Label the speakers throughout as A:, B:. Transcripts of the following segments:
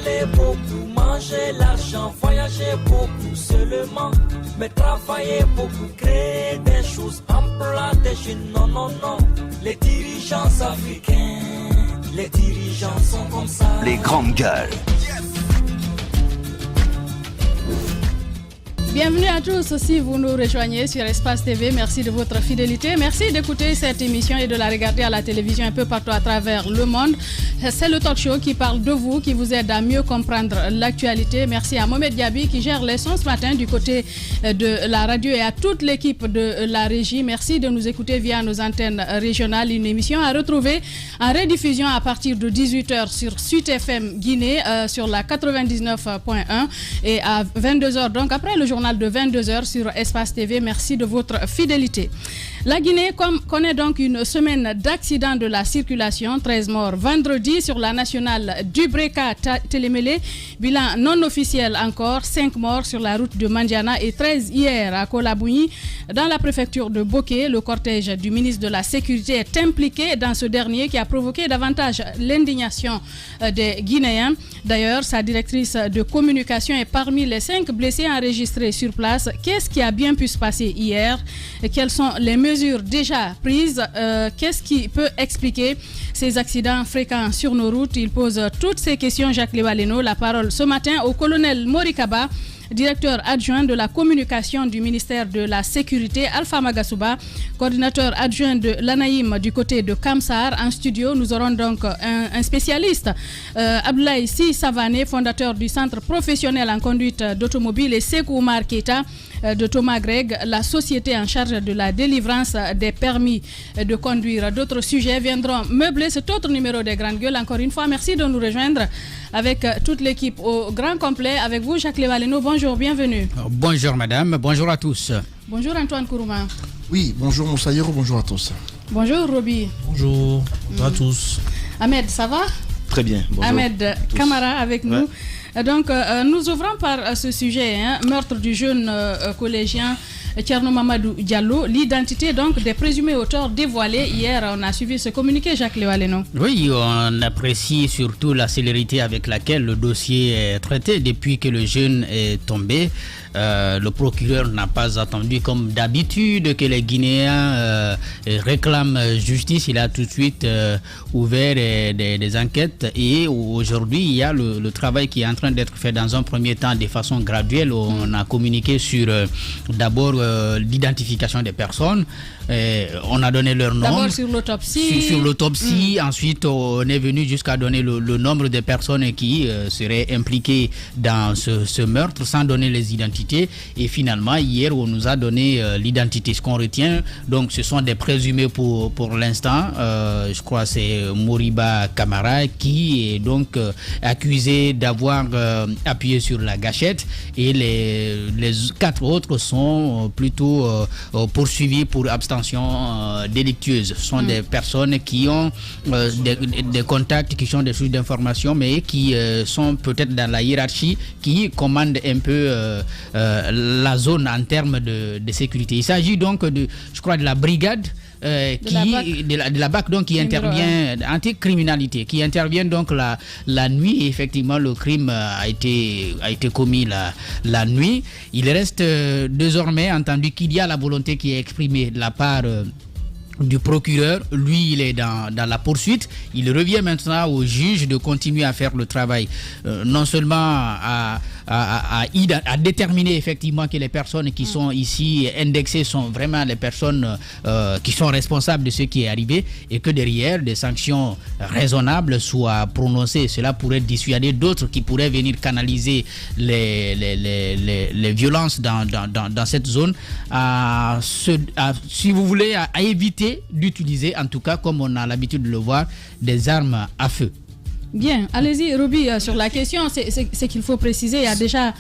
A: parler beaucoup, manger l'argent, voyager beaucoup seulement, mais travailler beaucoup, créer des choses, emploi des jeunes, non, non, non. Les dirigeants africains, les dirigeants sont comme ça.
B: Les grandes gueules.
C: Bienvenue à tous si vous nous rejoignez sur Espace TV. Merci de votre fidélité. Merci d'écouter cette émission et de la regarder à la télévision un peu partout à travers le monde. C'est le talk show qui parle de vous, qui vous aide à mieux comprendre l'actualité. Merci à Mohamed Diaby qui gère les sons ce matin du côté de la radio et à toute l'équipe de la régie. Merci de nous écouter via nos antennes régionales. Une émission à retrouver en rediffusion à partir de 18h sur Sud FM Guinée sur la 99.1 et à 22h donc après le journal de 22h sur Espace TV. Merci de votre fidélité. La Guinée connaît donc une semaine d'accidents de la circulation. 13 morts vendredi sur la nationale Dubreka-Télémélé. Bilan non officiel encore. 5 morts sur la route de Mandiana et 13 hier à Kolabouni. Dans la préfecture de Boké, le cortège du ministre de la Sécurité est impliqué dans ce dernier qui a provoqué davantage l'indignation des Guinéens. D'ailleurs, sa directrice de communication est parmi les 5 blessés enregistrés sur place. Qu'est-ce qui a bien pu se passer hier? Quelles sont les mesures déjà prises? Qu'est-ce qui peut expliquer ces accidents fréquents sur nos routes? Il pose toutes ces questions, Jacques Lévaleno. La parole ce matin au colonel Morikaba, directeur adjoint de la communication du ministère de la Sécurité, Alpha Magasuba, coordinateur adjoint de l'ANAïM du côté de Kamsar. En studio, nous aurons donc un spécialiste, Abdoulaye Si Savané, fondateur du Centre professionnel en conduite d'automobile, et Sekou Oumar Keita de Thomas Greg, la société en charge de la délivrance des permis de conduire. D'autres sujets viendront meubler cet autre numéro des Grandes Gueules. Encore une fois, merci de nous rejoindre avec toute l'équipe au grand complet. Avec vous, Jacques Lévaleno, bonjour, bienvenue.
D: Bonjour madame, bonjour à tous.
C: Bonjour Antoine Kourouma.
E: Oui, bonjour Moussaïro, bonjour à tous.
C: Bonjour Roby.
F: Bonjour à tous.
C: Ahmed, ça va?
B: Très bien, bonjour.
C: Ahmed Kamara avec nous. Donc, nous ouvrons par ce sujet, meurtre du jeune collégien Thierno Mamadou Diallo. L'identité donc des présumés auteurs dévoilée. Hier, on a suivi ce communiqué, Jacques Lévaleno.
D: Oui, on apprécie surtout la célérité avec laquelle le dossier est traité depuis que le jeune est tombé. Le procureur n'a pas attendu comme d'habitude que les Guinéens réclament justice. Il a tout de suite ouvert des enquêtes et aujourd'hui il y a le travail qui est en train d'être fait dans un premier temps de façon graduelle. On a communiqué sur d'abord l'identification des personnes. On a donné leur nom.
C: D'abord sur l'autopsie.
D: Sur l'autopsie. Ensuite, on est venu jusqu'à donner le nombre de personnes qui seraient impliquées dans ce meurtre sans donner les identités. Et finalement, hier, on nous a donné l'identité. Ce qu'on retient, donc, ce sont des présumés pour l'instant. Je crois que c'est Moriba Kamara qui est donc accusé d'avoir appuyé sur la gâchette. Et les 4 autres sont plutôt poursuivis pour abstention délictueuse. Ce sont des personnes qui ont des contacts, qui sont des sources d'information, mais qui sont peut-être dans la hiérarchie, qui commandent un peu la zone en termes de sécurité. Il s'agit donc je crois de la brigade de la BAC donc qui intervient anti-criminalité, qui intervient donc la nuit. Et effectivement, le crime a été commis la nuit. Il reste désormais entendu qu'il y a la volonté qui est exprimée de la part du procureur. Lui, il est dans la poursuite. Il revient maintenant au juge de continuer à faire le travail, non seulement à déterminer effectivement que les personnes qui sont ici indexées sont vraiment les personnes qui sont responsables de ce qui est arrivé, et que derrière des sanctions raisonnables soient prononcées. Cela pourrait dissuader d'autres qui pourraient venir canaliser les violences dans cette zone, si vous voulez, à éviter d'utiliser, en tout cas comme on a l'habitude de le voir, des armes à feu.
C: Bien, allez-y Roby, sur la question, c'est qu'il faut préciser, il y a déjà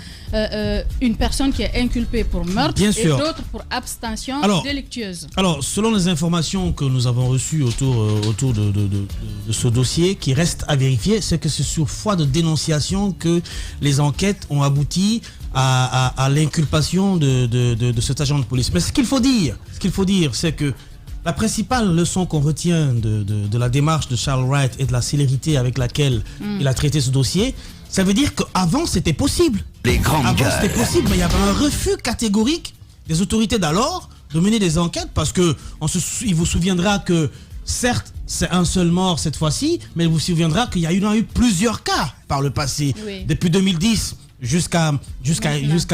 C: une personne qui est inculpée pour meurtre et d'autres pour abstention délictueuse.
F: Alors, selon les informations que nous avons reçues autour de ce dossier, qui reste à vérifier, c'est que c'est sur foi de dénonciation que les enquêtes ont abouti à l'inculpation de cet agent de police. Mais ce qu'il faut dire, c'est que la principale leçon qu'on retient de la démarche de Charles Wright et de la célérité avec laquelle il a traité ce dossier, ça veut dire qu'avant c'était possible. Avant c'était possible, mais il y avait un refus catégorique des autorités d'alors de mener des enquêtes parce que il vous souviendra que certes c'est un seul mort cette fois-ci, mais il vous souviendra qu'il y a eu plusieurs cas par le passé. Oui. Depuis 2010 jusqu'à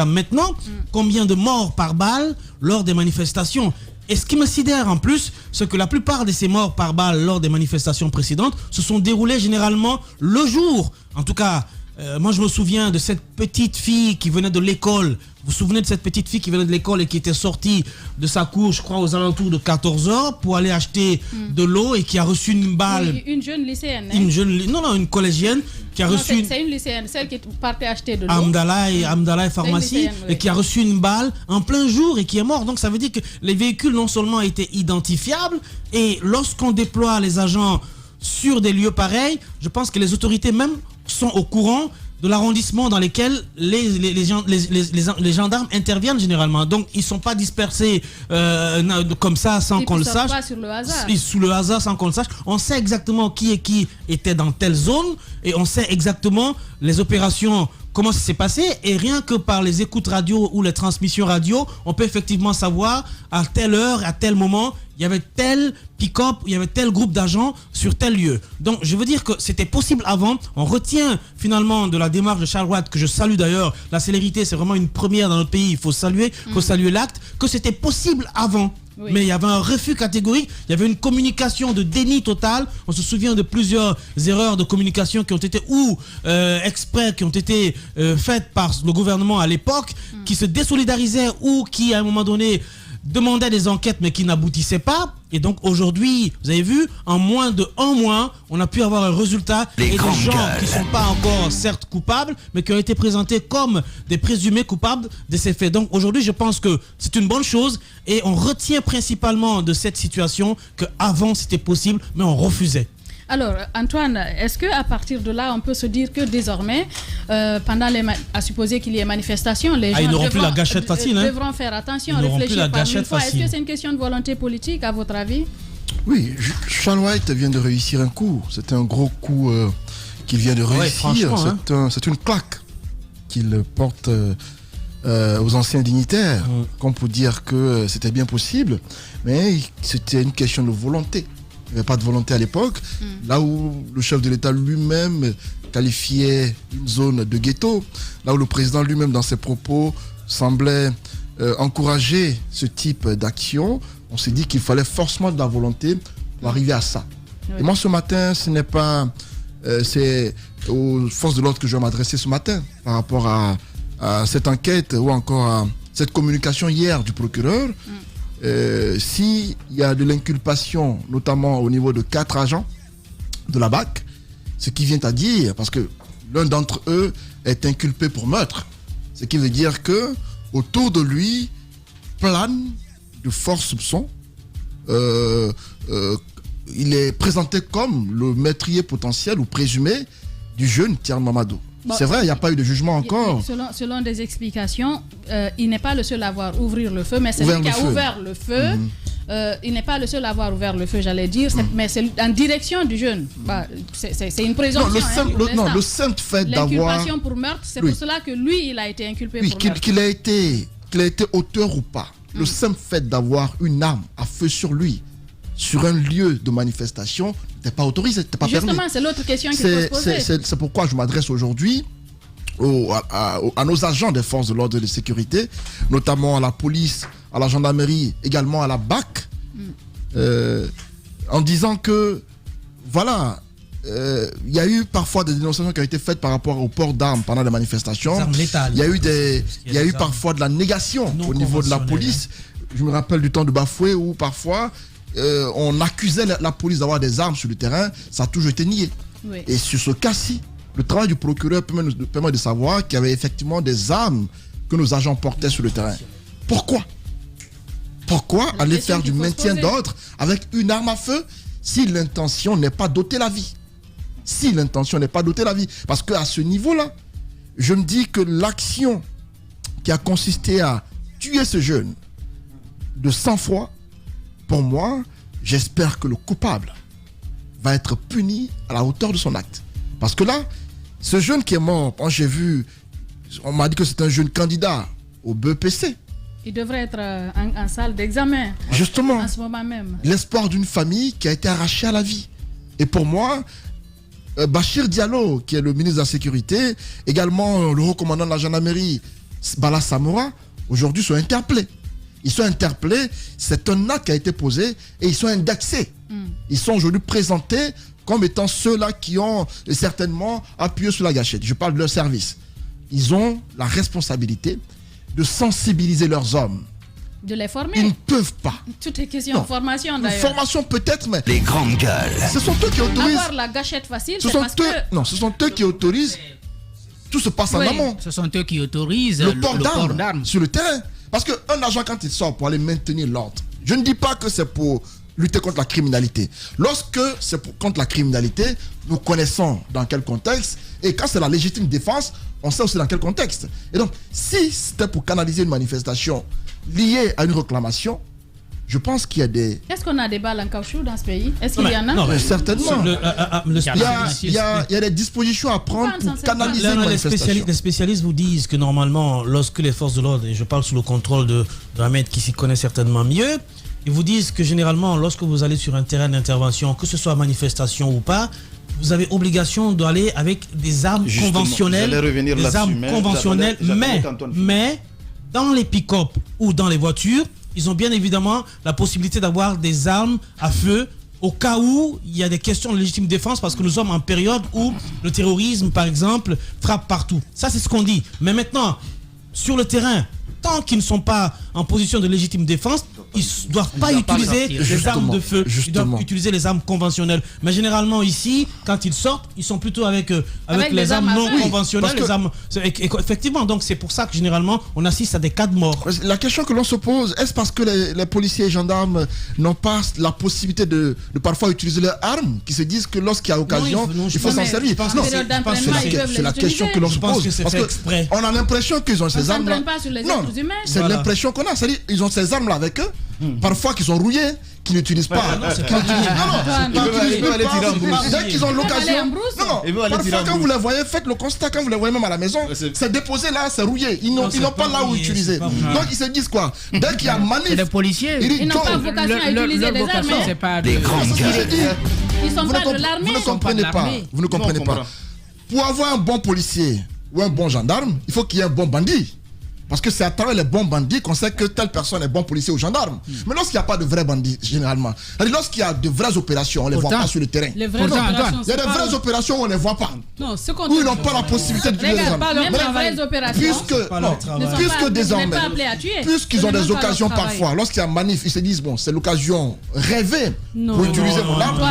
F: maintenant, combien de morts par balle lors des manifestations. Et ce qui me sidère en plus, c'est que la plupart de ces morts par balle lors des manifestations précédentes se sont déroulées généralement le jour. En tout cas, moi je me souviens de cette petite fille qui venait de l'école. Vous vous souvenez de cette petite fille qui venait de l'école et qui était sortie de sa cour, je crois, aux alentours de 14h pour aller acheter de l'eau et qui a reçu une balle.
C: Oui, une jeune lycéenne.
F: Une collégienne qui a reçu...
C: C'est une lycéenne, celle qui partait acheter de l'eau.
F: Amdallah et pharmacie, et qui a reçu une balle en plein jour et qui est morte. Donc ça veut dire que les véhicules non seulement étaient identifiables, et lorsqu'on déploie les agents sur des lieux pareils, je pense que les autorités même sont au courant de l'arrondissement dans lequel les gendarmes interviennent généralement. Donc, ils ne sont pas dispersés comme ça sans qu'on le sache.
C: Pas sur le hasard.
F: Sous le hasard sans qu'on le sache. On sait exactement qui était dans telle zone et on sait exactement les opérations, comment ça s'est passé. Et rien que par les écoutes radio ou les transmissions radio, on peut effectivement savoir à telle heure, à tel moment, il y avait tel pick-up, il y avait tel groupe d'agents sur tel lieu. Donc, je veux dire que c'était possible avant. On retient finalement de la démarche de Charles Wright, que je salue d'ailleurs. La célérité, c'est vraiment une première dans notre pays. Il faut saluer l'acte, que c'était possible avant. Oui. Mais il y avait un refus catégorique, il y avait une communication de déni total. On se souvient de plusieurs erreurs de communication qui ont été exprès, qui ont été faites par le gouvernement à l'époque, qui se désolidarisaient ou qui à un moment donné demandaient des enquêtes mais qui n'aboutissaient pas. Et donc aujourd'hui, vous avez vu, en moins de 1 mois, on a pu avoir un résultat et des gens qui ne sont pas encore certes coupables, mais qui ont été présentés comme des présumés coupables de ces faits. Donc aujourd'hui, je pense que c'est une bonne chose et on retient principalement de cette situation qu'avant c'était possible, mais on refusait.
C: Alors, Antoine, est-ce qu'à partir de là, on peut se dire que désormais, pendant à supposer qu'il y ait manifestation, les gens
F: n'auront plus la gâchette facile,
C: devront faire attention, réfléchir par une fois. Est-ce que c'est une question de volonté politique, à votre avis?
E: Oui, Charles Wright vient de réussir un coup. C'est un gros coup qu'il vient de réussir. C'est une claque qu'il porte aux anciens dignitaires, comme pour dire que c'était bien possible, mais c'était une question de volonté. Il n'y avait pas de volonté à l'époque, là où le chef de l'État lui-même qualifiait une zone de ghetto, là où le président lui-même dans ses propos semblait encourager ce type d'action, on s'est dit qu'il fallait forcément de la volonté pour arriver à ça. Oui. Et moi ce matin, ce n'est pas... c'est aux forces de l'ordre que je vais m'adresser ce matin par rapport à cette enquête ou encore à cette communication hier du procureur. S'il y a de l'inculpation, notamment au niveau de 4 agents de la BAC, ce qui vient à dire, parce que l'un d'entre eux est inculpé pour meurtre, ce qui veut dire que autour de lui plane de forts soupçons. Il est présenté comme le meurtrier potentiel ou présumé du jeune Thierry Mamadou. Bon, c'est vrai, il n'y a pas eu de jugement encore.
C: Selon des explications, il n'est pas le seul à avoir ouvert le feu, mais c'est lui qui a ouvert le feu. Il n'est pas le seul à avoir ouvert le feu, j'allais dire, mais c'est en direction du jeune. C'est une présomption.
E: Le simple fait d'avoir...
C: L'inculpation pour meurtre, c'est pour cela que lui, il a été inculpé pour meurtre.
E: Qu'il a été auteur ou pas, le simple fait d'avoir une arme à feu sur lui, sur un lieu de manifestation, n'était pas autorisé, n'était pas permis.
C: Justement, c'est l'autre question qu'il faut se poser.
E: C'est pourquoi je m'adresse aujourd'hui à nos agents des forces de l'ordre et de sécurité, notamment à la police, à la gendarmerie, également à la BAC, en disant que, voilà, il y a eu parfois des dénonciations qui ont été faites par rapport au port d'armes pendant les manifestations. Il y a eu parfois de la négation au niveau de la police. Je me rappelle du temps de Bafoué où parfois... on accusait la police d'avoir des armes sur le terrain, ça a toujours été nié. Oui. Et sur ce cas-ci, le travail du procureur permet de savoir qu'il y avait effectivement des armes que nos agents portaient sur le terrain. Pourquoi aller faire du maintien d'ordre avec une arme à feu si l'intention n'est pas d'ôter la vie? Parce qu'à ce niveau-là, je me dis que l'action qui a consisté à tuer ce jeune de sang-froid, pour moi, j'espère que le coupable va être puni à la hauteur de son acte. Parce que là, ce jeune qui est mort, quand j'ai vu, on m'a dit que c'est un jeune candidat au BEPC.
C: Il devrait être en salle d'examen.
E: Justement,
C: en ce moment même.
E: L'espoir d'une famille qui a été arrachée à la vie. Et pour moi, Bachir Diallo, qui est le ministre de la Sécurité, également le haut commandant de la gendarmerie, Bala Samoura, aujourd'hui sont interpellés. Ils sont interpellés, c'est un acte qui a été posé et ils sont indexés. Ils sont aujourd'hui présentés comme étant ceux-là qui ont certainement appuyé sur la gâchette. Je parle de leur service. Ils ont la responsabilité de sensibiliser leurs hommes.
C: De les former.
E: Ils ne peuvent pas.
C: Tout est question de formation d'ailleurs.
E: Formation peut-être, mais...
B: Les grandes gueules.
E: Ce sont eux qui autorisent...
C: Avoir la gâchette facile,
E: ce
C: c'est
E: sont
C: parce
E: eux...
C: que...
E: Non, ce sont eux qui autorisent. Tout se passe en amont.
D: Ce sont eux qui autorisent
E: le port d'armes sur le terrain. Parce qu'un agent, quand il sort pour aller maintenir l'ordre, je ne dis pas que c'est pour lutter contre la criminalité. Lorsque c'est contre la criminalité, nous connaissons dans quel contexte. Et quand c'est la légitime défense, on sait aussi dans quel contexte. Et donc, si c'était pour canaliser une manifestation liée à une réclamation, je pense qu'il y a des...
C: Est-ce qu'on a des balles en caoutchouc dans ce pays? Est-ce qu'il y en a?
E: Non, mais certainement. Il y a des dispositions à prendre pour canaliser une manifestation.
F: Les spécialistes vous disent que normalement, lorsque les forces de l'ordre, et je parle sous le contrôle de Ahmed qui s'y connaît certainement mieux, ils vous disent que généralement, lorsque vous allez sur un terrain d'intervention, que ce soit manifestation ou pas, vous avez obligation d'aller avec des armes conventionnelles. Des armes conventionnelles, mais dans les pick-up ou dans les voitures, ils ont bien évidemment la possibilité d'avoir des armes à feu au cas où il y a des questions de légitime défense, parce que nous sommes en période où le terrorisme, par exemple, frappe partout. Ça, c'est ce qu'on dit. Mais maintenant, sur le terrain, tant qu'ils ne sont pas en position de légitime défense, ils ne doivent pas utiliser les armes de feu. Ils doivent utiliser les armes conventionnelles. Mais généralement ici, quand ils sortent, ils sont plutôt avec les armes non conventionnelles. Les armes, effectivement, donc c'est pour ça que généralement, on assiste à des cas de mort.
E: La question que l'on se pose, est-ce parce que les policiers et gendarmes n'ont pas la possibilité de parfois utiliser leurs armes, qui se disent que lorsqu'il y a occasion, il faut s'en servir? Non, c'est la question que l'on se pose. Parce qu'on a l'impression qu'ils ont ces armes-là. Non, c'est l'impression qu'on a. C'est-à-dire qu'ils ont ces armes-là avec eux, parfois qu'ils sont rouillés, qu'ils n'utilisent pas. Dès qu'ils ont l'occasion. Non, parfois quand vous les voyez, faites le constat, quand vous les voyez même à la maison, c'est déposé là, c'est rouillé. Ils n'ont pas là où utiliser. Donc ils se disent quoi? Dès qu'il y a manif,
D: les policiers,
C: ils n'ont pas vocation à utiliser des armes.
D: C'est pas
B: des grandes gueules.
C: Ils sont pas de l'armée.
E: Vous ne comprenez pas. Vous ne comprenez pas. Pour avoir un bon policier ou un bon gendarme, il faut qu'il y ait un bon bandit. Parce que c'est à travers les bons bandits qu'on sait que telle personne est bon policier ou gendarme. Mais lorsqu'il n'y a pas de vrais bandits, généralement, lorsqu'il y a de vraies opérations, on ne les voit pas sur le terrain. Il y a des vraies opérations où on ne les voit pas.
C: Non,
E: où ils n'ont pas la possibilité de les armes. Puisque désormais, puisqu'ils ont des occasions parfois, lorsqu'il y a manif, ils se disent, bon, c'est l'occasion rêvée pour utiliser mon arme.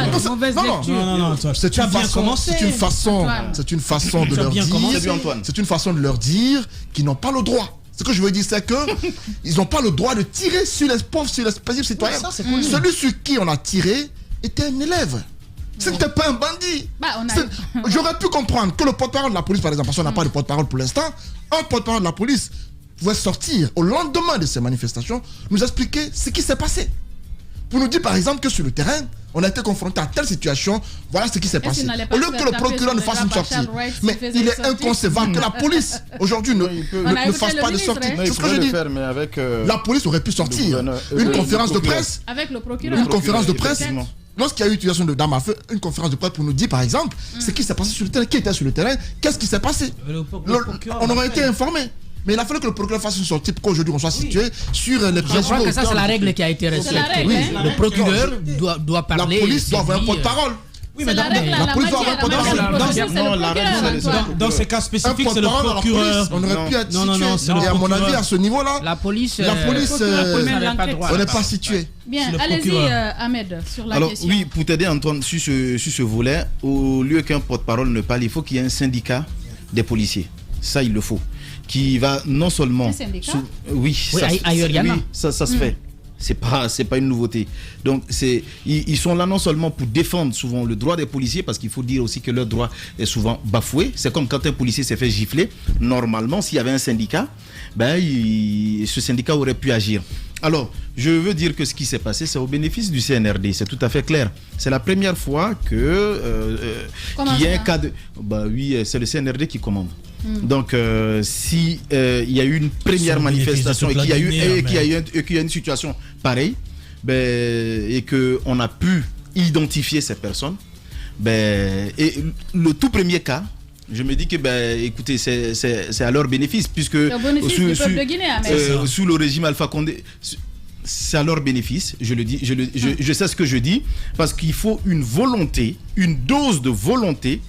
E: Non, c'est une façon de leur dire, c'est une façon de leur dire qu'ils n'ont pas le droit. Ce que je veux dire, c'est qu'ils n'ont pas le droit de tirer sur les pauvres, sur les paisibles citoyens. Celui sur qui on a tiré était un élève. Ce n'était pas un bandit. J'aurais pu comprendre que le porte-parole de la police, par exemple, parce qu'on n'a pas de porte-parole pour l'instant, un porte-parole de la police pouvait sortir au lendemain de ces manifestations, nous expliquer ce qui s'est passé. Pour nous dire, par exemple, que sur le terrain, on a été confronté à telle situation, voilà ce qui s'est passé. Au lieu que le procureur ne fasse une sortie. Mais il est inconcevable que la police, aujourd'hui, ne fasse pas de sortie. C'est ce que je dis. La police aurait pu sortir une conférence de presse.
C: Avec le procureur.
E: Une conférence de presse. Lorsqu'il y a eu utilisation de d'armes à feu, une conférence de presse pour nous dire, par exemple, ce qui s'est passé sur le terrain, qui était sur le terrain, qu'est-ce qui s'est passé. On aurait été informés. Mais il a fallu que le procureur fasse une sortie pour qu'aujourd'hui on soit situé sur les principaux.
D: Je crois que ça c'est la règle qui a été respectée. Le procureur doit parler.
E: La police doit avoir un porte-parole.
F: Oui, mais la police doit avoir un porte-parole. Dans ces cas spécifiques, c'est le procureur.
E: On aurait pu être situé. Et à mon avis, à ce niveau-là,
D: la police,
E: on n'est pas situé.
C: Bien, allez-y, Ahmed, sur la question.
G: Alors, oui, pour t'aider, Antoine, sur ce volet, au lieu qu'un porte-parole ne parle, il faut qu'il y ait un syndicat des policiers. Ça, il le faut. Qui va non seulement...
C: Un syndicat ?
G: Oui, ça se fait. C'est pas une nouveauté. Donc ils sont là non seulement pour défendre souvent le droit des policiers, parce qu'il faut dire aussi que leur droit est souvent bafoué. C'est comme quand un policier s'est fait gifler. Normalement, s'il y avait un syndicat, ce syndicat aurait pu agir. Alors, je veux dire que ce qui s'est passé, c'est au bénéfice du CNRD. C'est tout à fait clair. C'est la première fois que qu'il y a un cas de... oui, c'est le CNRD qui commande. Donc, si il y a eu une première manifestation et qu'il y a une situation pareille, et qu'on a pu identifier ces personnes, et le tout premier cas, je me dis que, écoutez, c'est à leur bénéfice, puisque sous le régime Alpha Condé, c'est à leur bénéfice, je le dis, je sais ce que je dis, parce qu'il faut une volonté, une dose de volonté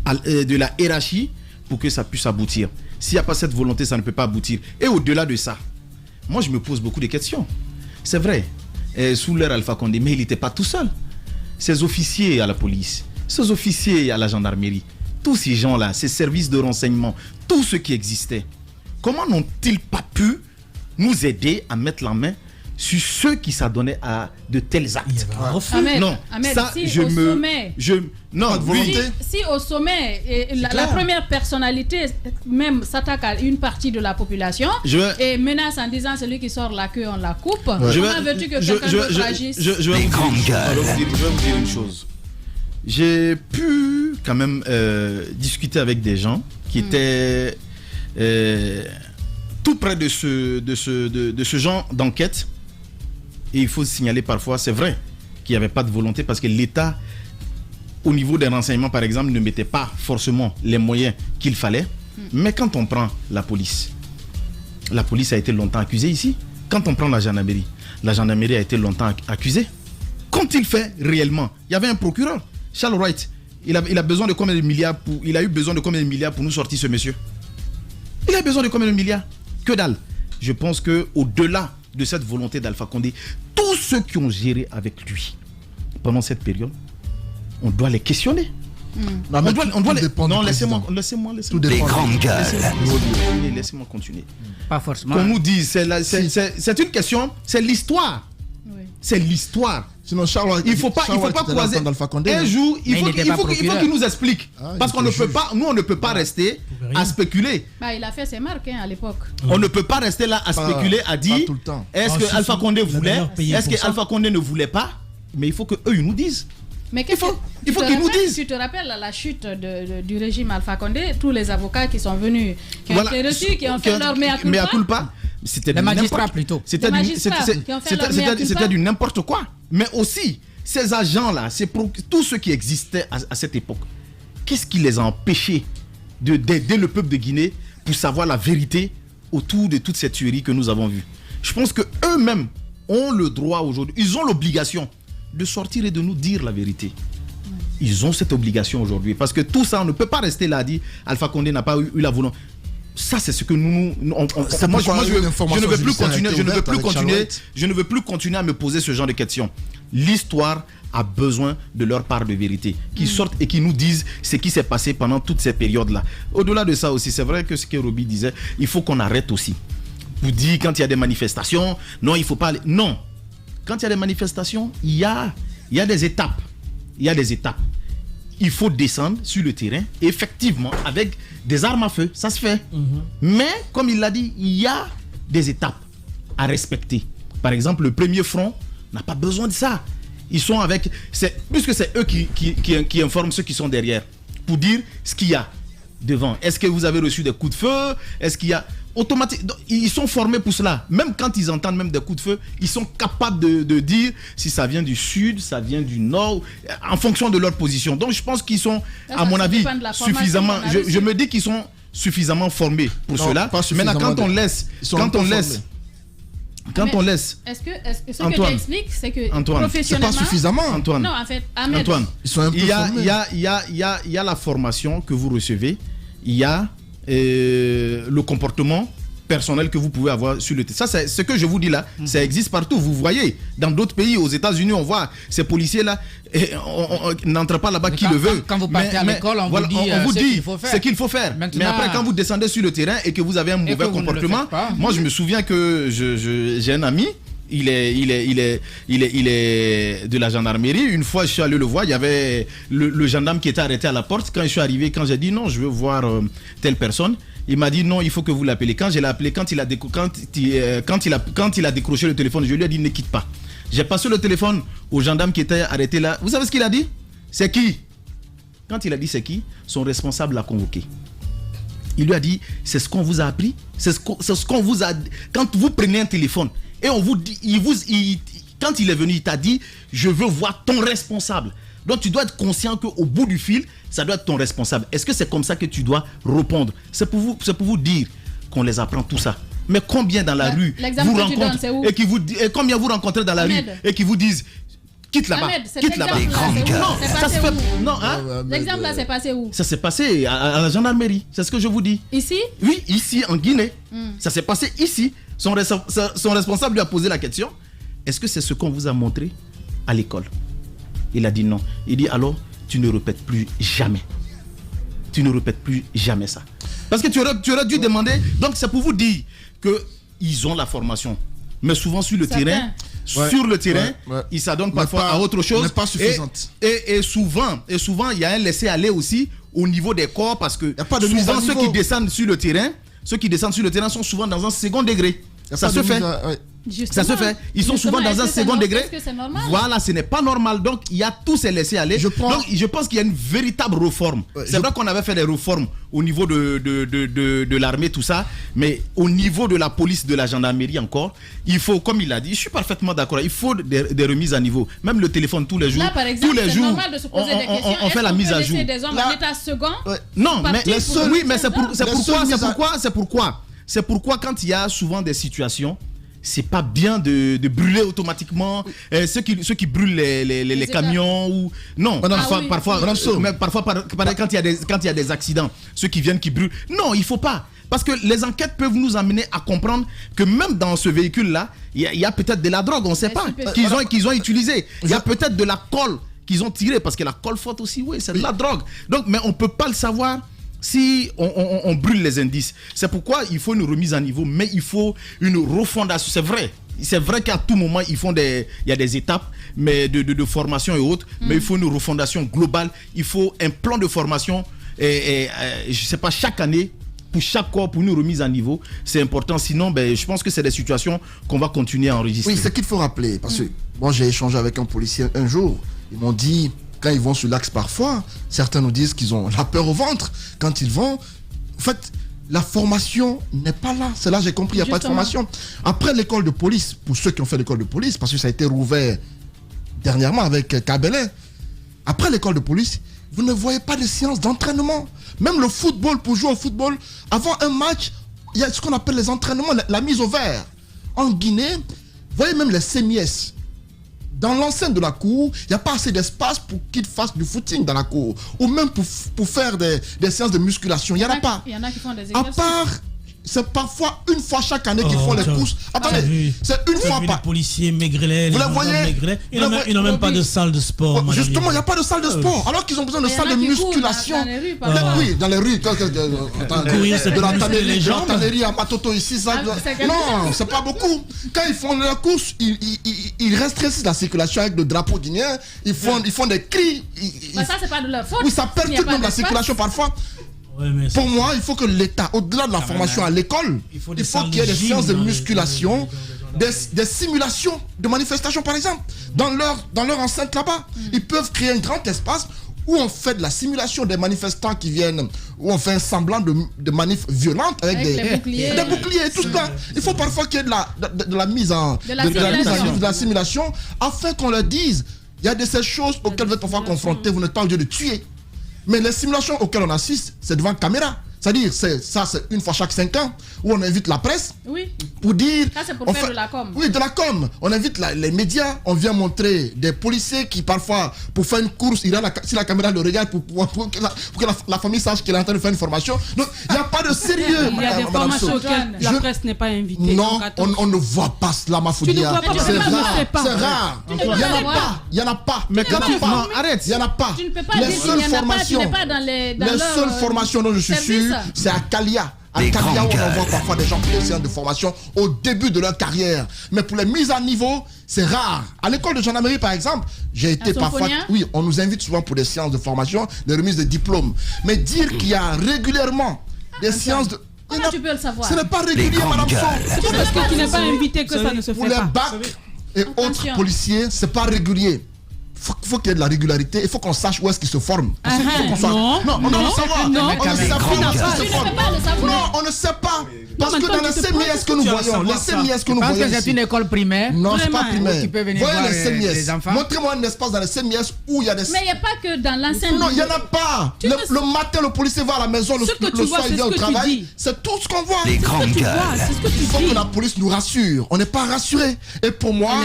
G: de la hiérarchie pour que ça puisse aboutir. S'il n'y a pas cette volonté, ça ne peut pas aboutir. Et au-delà de ça, moi je me pose beaucoup de questions. C'est vrai, sous l'ère Alpha Condé, mais il n'était pas tout seul. Ces officiers à la police, ces officiers à la gendarmerie, tous ces gens-là, ces services de renseignement, tout ce qui existait, comment n'ont-ils pas pu nous aider à mettre la main sur ceux qui s'adonnaient à de tels actes?
C: Ahmed,
G: ça,
C: si au sommet, si au sommet, la première personnalité même s'attaque à une partie de la population et menace en disant celui qui sort la queue, on la coupe. Comment veux-tu que quelqu'un d'autre agisse?
G: Je vais vous dire une chose. J'ai pu quand même discuter avec des gens qui étaient tout près de ce genre d'enquête. Et il faut signaler parfois, c'est vrai qu'il n'y avait pas de volonté parce que l'État, au niveau des renseignements par exemple, ne mettait pas forcément les moyens qu'il fallait. Mais quand on prend la police a été longtemps accusée ici. Quand on prend la gendarmerie a été longtemps accusée. Qu'ont-ils fait réellement? Il y avait un procureur, Charles Wright. Il a besoin de combien de milliards il a eu besoin de combien de milliards pour nous sortir ce monsieur? Il a besoin de combien de milliards? Que dalle. Je pense qu'au-delà de cette volonté d'Alpha Condé, tous ceux qui ont géré avec lui pendant cette période, on doit les questionner. Non, laissez-moi.
B: Des grandes gueules.
G: Laissez-moi continuer.
D: Pas forcément.
G: Qu'on nous dise, c'est une question, c'est l'histoire. Oui. C'est l'histoire.
E: Sinon, Charles,
G: il faut pas croiser. Un jour, il faut qu'il nous explique. Parce qu'on ne peut pas, on ne peut pas rester à spéculer.
C: Il a fait ses marques à l'époque.
G: On ne peut pas rester là à spéculer, à dire est-ce que Alpha Condé voulait, est-ce que Alpha Condé ne voulait pas. Mais il faut qu'eux ils nous disent.
C: Mais il faut qu'ils nous disent. Tu te rappelles la chute du régime Alpha Condé, tous les avocats qui sont venus, qui ont été reçus, qui ont fait leur mea culpa.
D: C'était les magistrats plutôt.
G: C'était du n'importe quoi. Mais aussi, ces agents-là, tous ceux qui existaient à cette époque, qu'est-ce qui les a empêchés d'aider le peuple de Guinée pour savoir la vérité autour de toute cette tuerie que nous avons vue? Je pense qu'eux-mêmes ont le droit aujourd'hui, ils ont l'obligation de sortir et de nous dire la vérité. Ils ont cette obligation aujourd'hui. Parce que tout ça, on ne peut pas rester là à dire Alpha Condé n'a pas eu la volonté. Ça, c'est ce que moi, je ne veux plus continuer. Je ne veux plus continuer à me poser ce genre de questions. L'histoire a besoin de leur part de vérité, qui sortent et qui nous disent ce qui s'est passé pendant toutes ces périodes-là. Au-delà de ça aussi, c'est vrai que ce que Roby disait, il faut qu'on arrête aussi. Pour dire quand il y a des manifestations, non, il ne faut pas aller. Non. Quand il y a des manifestations, il y a des étapes. Il faut descendre sur le terrain, effectivement, avec des armes à feu, ça se fait. Mais, comme il l'a dit, il y a des étapes à respecter. Par exemple, le premier front n'a pas besoin de ça. Ils sont puisque c'est eux qui informent ceux qui sont derrière, pour dire ce qu'il y a devant. Est-ce que vous avez reçu des coups de feu? Est-ce qu'il y a... Automatiquement, ils sont formés pour cela. Même quand ils entendent même des coups de feu, ils sont capables de dire si ça vient du sud, ça vient du nord, en fonction de leur position. Donc je pense qu'ils sont, à mon avis, suffisamment... Je me dis qu'ils sont suffisamment formés pour cela. Maintenant, quand on laisse...
C: Est-ce que ce que tu expliques, c'est que professionnellement...
E: C'est pas suffisamment,
G: Antoine.
C: Non, en fait, Ahmed...
G: Antoine,
E: ils sont un peu formés.
G: Il y a la formation que vous recevez. Il y a le comportement personnel que vous pouvez avoir sur le terrain. Ça, c'est ce que je vous dis là. Ça existe partout. Vous voyez, dans d'autres pays, aux États-Unis, on voit ces policiers-là, on n'entre pas là-bas qui le veut.
D: Quand vous partez à l'école, on vous dit
G: ce qu'il faut faire. Maintenant, mais après, quand vous descendez sur le terrain et que vous avez un mauvais comportement, moi, je me souviens que j'ai un ami il est de la gendarmerie. Une fois, je suis allé le voir, il y avait le gendarme qui était arrêté à la porte. Quand je suis arrivé, quand j'ai dit non, je veux voir telle personne, il m'a dit non, il faut que vous l'appelez. Quand je l'ai appelé, quand il a décroché le téléphone, je lui ai dit ne quitte pas. J'ai passé le téléphone au gendarme qui était arrêté là. Vous savez ce qu'il a dit? C'est qui? Quand il a dit c'est qui, son responsable l'a convoqué. Il lui a dit, c'est ce qu'on vous a appris, c'est ce qu'on vous a. Quand vous prenez un téléphone et on vous dit, quand il est venu, il t'a dit, je veux voir ton responsable. Donc tu dois être conscient qu'au bout du fil, ça doit être ton responsable. Est-ce que c'est comme ça que tu dois répondre? C'est pour vous dire qu'on les apprend tout ça. Mais combien dans la rue vous rencontrez et combien vous rencontrez dans la rue et qui vous disent quitte là-bas, quitte là-bas.
C: Non, ça se fait.
G: Non, hein?
C: L'exemple là, c'est passé où?
G: Ça s'est passé à la gendarmerie. C'est ce que je vous dis.
C: Ici?
G: Oui, ici, en Guinée. Ça s'est passé ici. Son responsable lui a posé la question. Est-ce que c'est ce qu'on vous a montré à l'école? Il a dit non. Il dit alors, tu ne répètes plus jamais. Tu ne répètes plus jamais ça. Parce que tu aurais dû demander. Donc, c'est pour vous dire qu'ils ont la formation. Mais souvent sur le terrain, ils s'adonnent parfois à autre chose.
E: N'est pas suffisante.
G: Et souvent, il y a un laisser-aller aussi au niveau des corps parce que souvent ceux qui descendent sur le terrain, sont souvent dans un second degré. Ça se fait. Ça se fait. Ils sont souvent dans un second degré. Voilà, ce n'est pas normal. Donc, il y a tous ces laissés-aller. Donc, je pense qu'il y a une véritable réforme. C'est vrai qu'on avait fait des réformes au niveau de l'armée, tout ça. Mais au niveau de la police, de la gendarmerie encore, il faut, comme il a dit, je suis parfaitement d'accord, il faut des remises à niveau. Même le téléphone, tous les jours.
C: Là, par exemple, c'est normal de se poser des questions.
G: On fait la mise à jour.
C: Des hommes en état second?
G: Non, mais c'est pourquoi quand il y a souvent des situations, c'est pas bien de brûler automatiquement ceux qui brûlent les camions ou non. Parfois quand il y a des accidents, ceux qui viennent qui brûlent. Non, il faut pas. Parce que les enquêtes peuvent nous amener à comprendre que même dans ce véhicule-là, il y a peut-être de la drogue, on ne sait pas, qu'ils ont utilisé. Il y a peut-être de la colle qu'ils ont tirée, parce que la colle forte aussi, oui, c'est de la drogue. Donc, mais on ne peut pas le savoir si on brûle les indices. C'est pourquoi il faut une remise à niveau, mais il faut une refondation. C'est vrai qu'à tout moment, il y a des étapes de formation et autres, mais il faut une refondation globale. Il faut un plan de formation, je ne sais pas, chaque année, pour chaque corps, pour une remise à niveau. C'est important. Sinon, je pense que c'est des situations qu'on va continuer à enregistrer.
E: Oui, c'est qu'il faut rappeler. Parce que moi, j'ai échangé avec un policier un jour. Ils m'ont dit, quand ils vont sur l'axe parfois, certains nous disent qu'ils ont la peur au ventre quand ils vont. En fait, la formation n'est pas là. C'est là j'ai compris, il n'y a pas de formation. Après l'école de police, pour ceux qui ont fait l'école de police, parce que ça a été rouvert dernièrement avec Kabelé, après l'école de police, vous ne voyez pas de séances d'entraînement. Même le football, pour jouer au football, avant un match, il y a ce qu'on appelle les entraînements, la mise au vert. En Guinée, vous voyez même les CMIS. Dans l'enceinte de la cour, il n'y a pas assez d'espace pour qu'ils fassent du footing dans la cour. Ou même pour faire des séances de musculation. Il n'y en a pas.
C: Il y en a qui font des exercices.
E: À part, c'est parfois une fois chaque année qu'ils font les courses. Attendez, c'est une fois par...
F: Les policiers maigrelets,
E: vous les voyez?
F: Ils n'ont même pas de salle de sport.
E: Justement, il n'y a pas de salle de sport. Alors qu'ils ont besoin de salles de musculation. Oui, dans les rues. De la tannerie à Matoto ici. Non, c'est pas beaucoup. Quand ils font la course, ils restreignent la circulation avec le drapeau guinéen. Ils font des cris.
C: Mais ça, c'est pas de leur faute.
E: Oui, ça perturbe même la circulation parfois. Ouais, pour moi, il faut que l'État, au-delà de la formation à l'école, il faut qu'il y ait des séances de musculation, des simulations de manifestations, par exemple. Dans leur enceinte là-bas, ils peuvent créer un grand espace où on fait de la simulation des manifestants qui viennent, où on fait un semblant de manif violente avec des boucliers et tout ça. Il faut parfois qu'il y ait de la mise en... de la simulation, afin qu'on leur dise, il y a de ces choses auxquelles vous êtes parfois confrontés, vous n'êtes pas obligé de tuer. Mais les simulations auxquelles on assiste, c'est devant caméra. C'est-à-dire, c'est une fois chaque 5 ans, où on invite la presse pour dire...
C: Ça, c'est pour faire de la com.
E: Oui, de la com. On invite les médias, on vient montrer des policiers qui, parfois, pour faire une course, si la caméra le regarde, pour que la famille sache qu'il est en train de faire une formation. Donc, il n'y a pas de sérieux.
H: Il y a des formations auxquelles la presse n'est pas invitée.
E: Non, on ne voit pas cela, ma folie. C'est rare. Il n'y en a pas.
G: Mais quand non, arrête.
E: Il n'y en a pas.
C: Tu ne peux pas dire qu'il n'y en a pas. Tu n'es pas dans les...
E: Les seules formations dont je suis sûr, c'est à Kalia. À Kanya, on envoie parfois des gens pour des séances de formation au début de leur carrière. Mais pour les mises à niveau, c'est rare. À l'école de gendarmerie, par exemple, j'ai été parfois... Oui, on nous invite souvent pour des séances de formation, des remises de diplômes. Mais dire qu'il y a régulièrement des séances de...
C: Comment tu peux le savoir?
E: Ce n'est pas régulier, madame Son.
H: C'est pas parce que tu n'es pas invité que ça ne se fait pas.
E: Pour les bacs et autres policiers, c'est pas régulier. Faut qu'il y ait de la régularité, il faut qu'on sache où est-ce qu'ils se forment. Non, on doit le savoir. Non, on ne sait pas où ils se forment. Non, on ne sait pas. Parce que dans les CMIS que nous voyons,
D: Parce que c'est une école primaire.
E: Non, c'est pas primaire.
D: Tu peux venir voir les enfants.
E: Montrez-moi un espace dans les CMIS où il y a des...
C: Mais il n'y a pas que dans l'enseignement.
E: Non, il n'y en a pas. Le matin, le policier va à la maison, le soir, il vient au travail. C'est tout ce qu'on voit.
B: Les grandes gueules.
E: Il faut que la police nous rassure. On n'est pas rassuré. Et pour moi,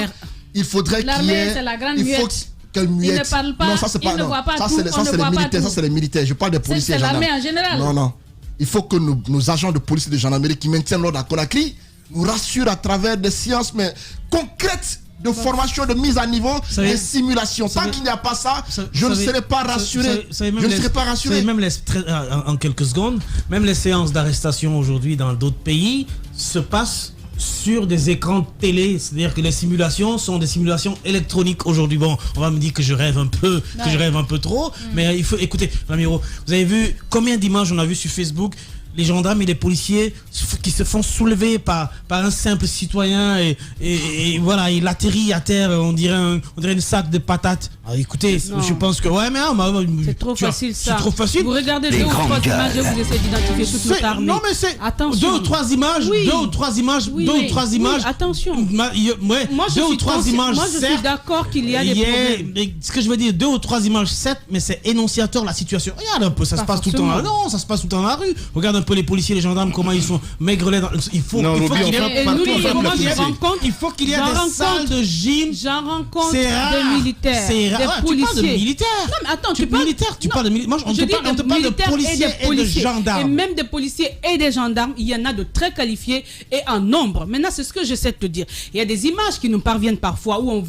E: il faudrait qu'il y ait...
C: L'armée, c'est la grande muette.
E: Ils
C: ne parlent pas,
E: non, ça, c'est pas,
C: ils ne voient pas tout,
E: ça, c'est les militaires, ça c'est les militaires. Je parle des policiers.
C: C'est l'armée en général.
E: Non. Il faut que nos agents de police et de gendarmerie qui maintiennent l'ordre à Conakry nous rassurent à travers des séances mais concrètes de formation, de mise à niveau, des simulations. Tant qu'il n'y a pas ça, je ne serai pas rassuré. Je ne serai pas rassuré.
F: Même en quelques secondes, même les séances d'arrestation aujourd'hui dans d'autres pays se passent sur des écrans de télé, c'est-à-dire que les simulations sont des simulations électroniques aujourd'hui. Bon, on va me dire que je rêve un peu trop, mais il faut écouter, Ramiro, vous avez vu combien d'images on a vu sur Facebook, les gendarmes et les policiers qui se font soulever par un simple citoyen et voilà, il atterrit à terre, on dirait une sac de patates. Alors, écoutez, je pense que
H: c'est trop facile ça.
F: C'est trop facile.
H: Vous regardez 2 ou 3 images et vous essayez d'identifier toute notre armée.
F: Non mais c'est
H: attention.
F: 2 ou 3 images,
H: oui.
F: 2 ou 3 images,
H: oui,
F: 2 ou 3 images.
H: Attention.
F: Moi je suis
H: d'accord qu'il y a des problèmes.
F: Mais ce que je veux dire, 2 ou 3 images, 7, mais c'est énonciateur la situation. Regarde un peu, ça se passe tout le temps. Non, ça se passe tout le temps dans la rue. Regarde un peu les policiers, les gendarmes, comment ils sont maigrelés. Il faut qu'il y ait des salles de gym.
H: J'en rencontre des militaires, des policiers.
F: Militaires.
H: Non mais attends,
F: tu parles de militaires. Moi, on te parle de policiers et de gendarmes.
H: Et même des policiers et des gendarmes, il y en a de très qualifiés et en nombre. Maintenant, c'est ce que j'essaie de te dire. Il y a des images qui nous parviennent parfois où on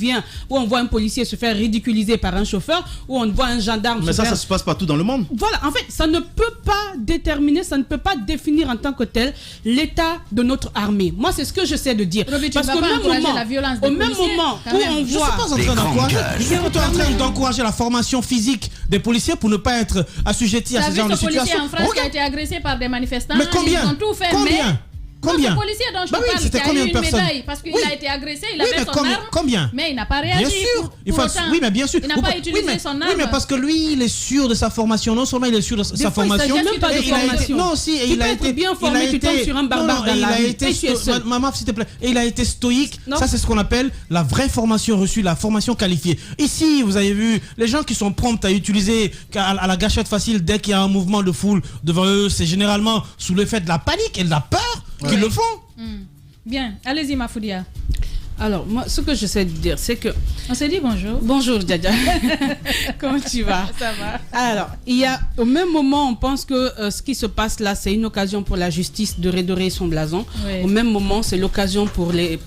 H: voit un policier se faire ridiculiser par un chauffeur, où on voit un gendarme.
G: Mais ça se passe partout dans le monde.
H: Voilà, en fait, ça ne peut pas déterminer, ça ne peut pas définir en tant que tel l'état de notre armée. Moi, c'est ce que j'essaie de dire.
C: Parce qu'au même
H: moment où on voit...
F: Je suis pas en train d'encourager la formation physique des policiers pour ne pas être assujettis à ce genre de situation.
C: policier en France qui a été agressé par des manifestants.
F: Mais combien?
C: Ils ont tout fait.
F: Combien?
C: Le policier dont je te parle, qui a eu une médaille parce qu'il a été agressé, il avait son arme.
F: Combien?
C: Mais il n'a pas réagi.
F: Bien sûr. Oui, mais bien sûr.
C: Il n'a pas utilisé son arme.
F: Oui, mais parce que lui, il est sûr de sa formation. Non seulement il est sûr de sa formation.
H: Il même pas de formation.
F: Non, si.
H: Il a été bien formé. Tu tombes sur un barbare dans la rue.
F: Maman, s'il te plaît. Et il a été stoïque. Ça, c'est ce qu'on appelle la vraie formation reçue, la formation qualifiée. Ici, vous avez vu, les gens qui sont prompts à utiliser à la gâchette facile dès qu'il y a un mouvement de foule devant eux, c'est généralement sous l'effet de la panique et de la peur qu'ils le font.
C: Bien, allez-y Mafoudia.
H: Alors, moi, ce que j'essaie de dire, c'est que...
C: On s'est dit bonjour.
H: Bonjour, Djadja. Comment tu vas?
C: Ça va.
H: Alors, au même moment, on pense que ce qui se passe là, c'est une occasion pour la justice de redorer son blason. Oui. Au même moment, c'est l'occasion pour les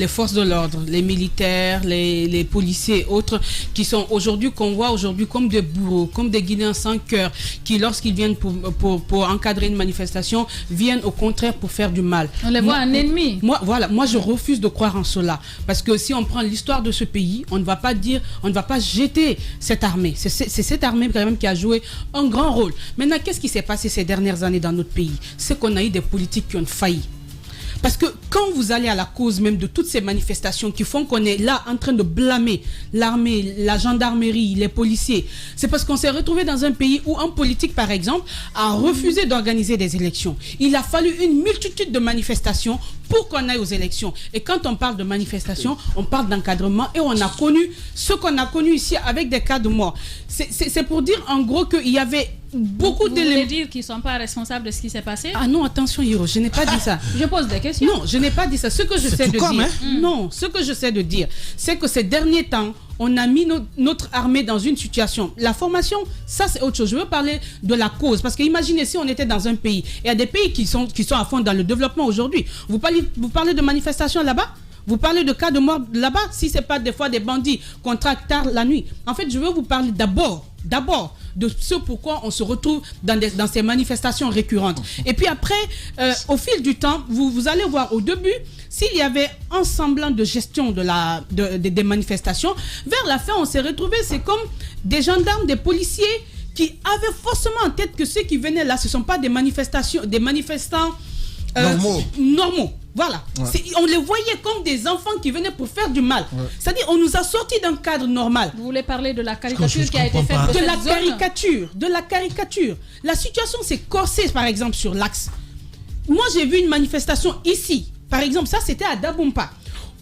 H: forces de l'ordre, les militaires, les policiers et autres, qui sont aujourd'hui, qu'on voit aujourd'hui comme des bourreaux, comme des Guinéens sans cœur, qui, lorsqu'ils viennent pour encadrer une manifestation, viennent au contraire pour faire du mal.
C: On les voit en ennemi.
H: Moi, je refuse de croire en cela, parce que si on prend l'histoire de ce pays, on ne va pas jeter cette armée. C'est cette armée quand même qui a joué un grand rôle. Maintenant, qu'est-ce qui s'est passé ces dernières années dans notre pays? C'est qu'on a eu des politiques qui ont failli. Parce que quand vous allez à la cause même de toutes ces manifestations qui font qu'on est là en train de blâmer l'armée, la gendarmerie, les policiers, c'est parce qu'on s'est retrouvé dans un pays où un politique, par exemple, a refusé d'organiser des élections. Il a fallu une multitude de manifestations pour qu'on aille aux élections. Et quand on parle de manifestations, on parle d'encadrement et on a connu ce qu'on a connu ici avec des cas de mort. C'est pour dire en gros qu'il y avait beaucoup d'éléments.
C: Vous voulez dire qu'ils ne sont pas responsables de ce qui s'est passé?
H: Ah non, attention Hiro, je n'ai pas dit ça.
C: Je pose des questions.
H: Non, je n'ai pas dit ça. Ce que je sais de dire, non, ce que je sais de dire, c'est que ces derniers temps, on a mis notre armée dans une situation. La formation, ça c'est autre chose. Je veux parler de la cause. Parce que imaginez si on était dans un pays. Il y a des pays qui sont à fond dans le développement aujourd'hui. Vous parlez de manifestations là-bas? Vous parlez de cas de mort là-bas? Si ce n'est pas des fois des bandits qu'on traque tard la nuit. En fait, je veux vous parler d'abord d'abord de ce pourquoi on se retrouve dans ces manifestations récurrentes. Et puis après, au fil du temps, vous allez voir au début, s'il y avait un semblant de gestion des manifestations, vers la fin, on s'est retrouvé, c'est comme des gendarmes, des policiers qui avaient forcément en tête que ceux qui venaient là, ce ne sont pas des manifestants normaux. Voilà. Ouais. On les voyait comme des enfants qui venaient pour faire du mal. Ouais. C'est-à-dire, on nous a sortis d'un cadre normal.
C: Vous voulez parler de la caricature qui a été faite
H: de la caricature. La situation s'est corsée, par exemple, sur l'axe. Moi, j'ai vu une manifestation ici. Par exemple, ça, c'était à Dabompa.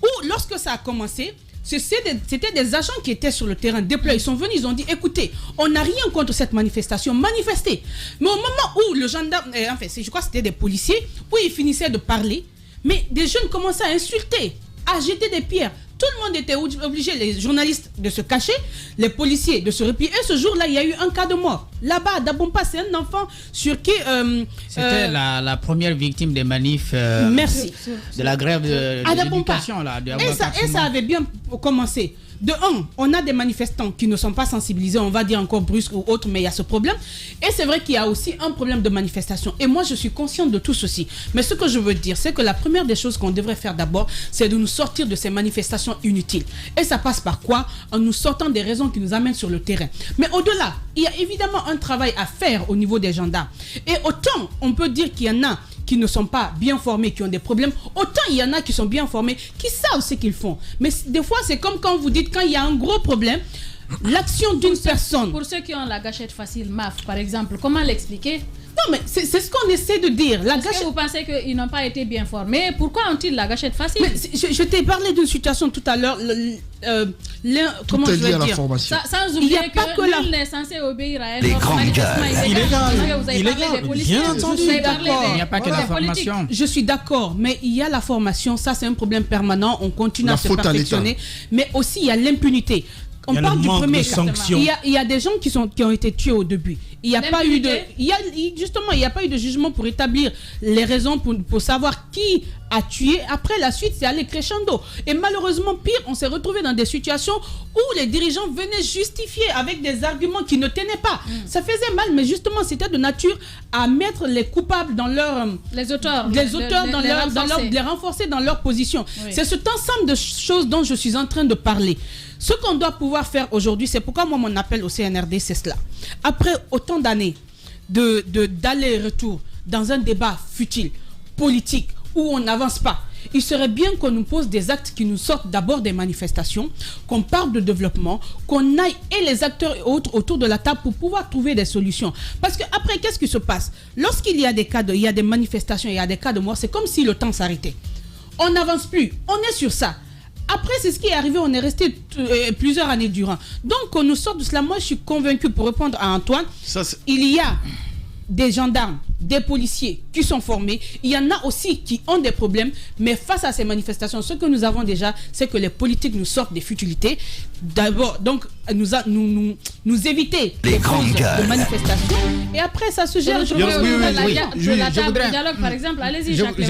H: Où, lorsque ça a commencé, c'était des agents qui étaient sur le terrain déployés. Ils sont venus, ils ont dit, écoutez, on n'a rien contre cette manifestation, manifestez. Mais au moment où le gendarme, je crois que c'était des policiers, où ils finissaient de parler, mais des jeunes commençaient à insulter, à jeter des pierres. Tout le monde était obligé, les journalistes de se cacher, les policiers de se replier. Et ce jour-là, il y a eu un cas de mort. Là-bas, à Dabompa, c'est un enfant sur qui...
D: C'était la première victime des manifs
H: merci.
D: De la grève de l'éducation.
H: Et ça avait bien commencé. De un, on a des manifestants qui ne sont pas sensibilisés, on va dire encore brusques ou autres, mais il y a ce problème. Et c'est vrai qu'il y a aussi un problème de manifestation. Et moi, je suis consciente de tout ceci. Mais ce que je veux dire, c'est que la première des choses qu'on devrait faire d'abord, c'est de nous sortir de ces manifestations inutiles. Et ça passe par quoi? En nous sortant des raisons qui nous amènent sur le terrain. Mais au-delà, il y a évidemment un travail à faire au niveau des gendarmes. Et autant on peut dire qu'il y en a qui ne sont pas bien formés, qui ont des problèmes, autant il y en a qui sont bien formés, qui savent ce qu'ils font. Mais des fois, c'est comme quand vous dites, quand il y a un gros problème, l'action d'une personne...
C: Pour ceux qui ont la gâchette facile, MAF, par exemple, comment l'expliquer?
H: Non, mais c'est ce qu'on essaie de dire.
C: Est-ce que vous pensez qu'ils n'ont pas été bien formés? Pourquoi ont-ils la gâchette facile?
H: Mais je t'ai parlé d'une situation tout à l'heure.
E: Comment je vais dire
C: sans oublier que nul n'est censé obéir à
B: les grandes gueules.
H: Illégal.
F: Bien entendu.
D: Il n'y a pas que la formation.
H: Je suis d'accord, mais il y a la formation. Ça, c'est un problème permanent. On continue à se perfectionner. Mais aussi, il y a l'impunité. On parle du premier cas. Il y a des gens qui ont été tués au début. Il n'y a pas eu de jugement pour établir les raisons pour savoir qui a tué. Après, la suite, c'est aller crescendo. Et malheureusement, pire, on s'est retrouvé dans des situations où les dirigeants venaient justifier avec des arguments qui ne tenaient pas. Ça faisait mal, mais justement, c'était de nature à mettre les coupables dans leur...
C: Les auteurs
H: les renforcer dans leur position. Oui. C'est cet ensemble de choses dont je suis en train de parler. Ce qu'on doit pouvoir faire aujourd'hui, c'est pourquoi moi mon appel au CNRD, c'est cela. Après autant d'années d'aller-retour dans un débat futile, politique, où on n'avance pas, il serait bien qu'on nous pose des actes qui nous sortent d'abord des manifestations, qu'on parle de développement, qu'on aille et les acteurs et autres autour de la table pour pouvoir trouver des solutions. Parce que après, qu'est-ce qui se passe? Lorsqu'il y a il y a des manifestations, il y a des cas de mort, c'est comme si le temps s'arrêtait. On n'avance plus, on est sur ça. Après, c'est ce qui est arrivé, on est resté plusieurs années durant. Donc, qu'on nous sort de cela, moi, je suis convaincu, pour répondre à Antoine, il y a des gendarmes, des policiers qui sont formés. Il y en a aussi qui ont des problèmes. Mais face à ces manifestations, ce que nous avons déjà, c'est que les politiques nous sortent des futilités. D'abord, donc, nous éviter les causes de manifestations. Et après, ça se gère.
C: Je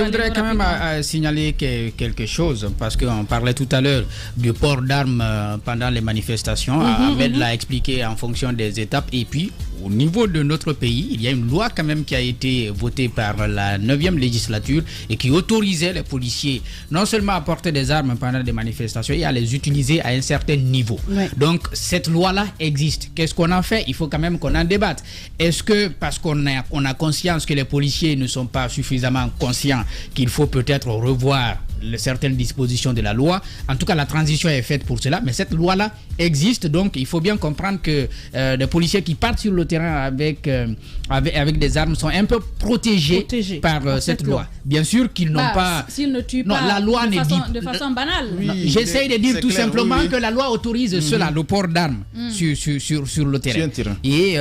D: voudrais quand même signaler quelque chose, parce qu'on parlait tout à l'heure du port d'armes pendant les manifestations. Ahmed l'a expliqué en fonction des étapes. Et puis, au niveau de notre pays, il y a une loi quand même qui a été votée par la 9e législature et qui autorisait les policiers non seulement à porter des armes pendant des manifestations et à les utiliser à un certain niveau. Ouais. Donc, cette loi-là existe. Qu'est-ce qu'on en fait? Il faut quand même qu'on en débatte. Est-ce que, parce qu'on a conscience que les policiers ne sont pas suffisamment conscients qu'il faut peut-être revoir certaines dispositions de la loi? En tout cas, la transition est faite pour cela, mais cette loi-là existe, donc il faut bien comprendre que les policiers qui partent sur le terrain avec des armes sont un peu protégés par cette loi. Bien sûr qu'ils n'ont pas...
C: S'ils ne tuent pas
D: la loi
C: de façon banale.
D: Oui, j'essaye de dire tout simplement que la loi autorise cela, le port d'armes sur le terrain. Et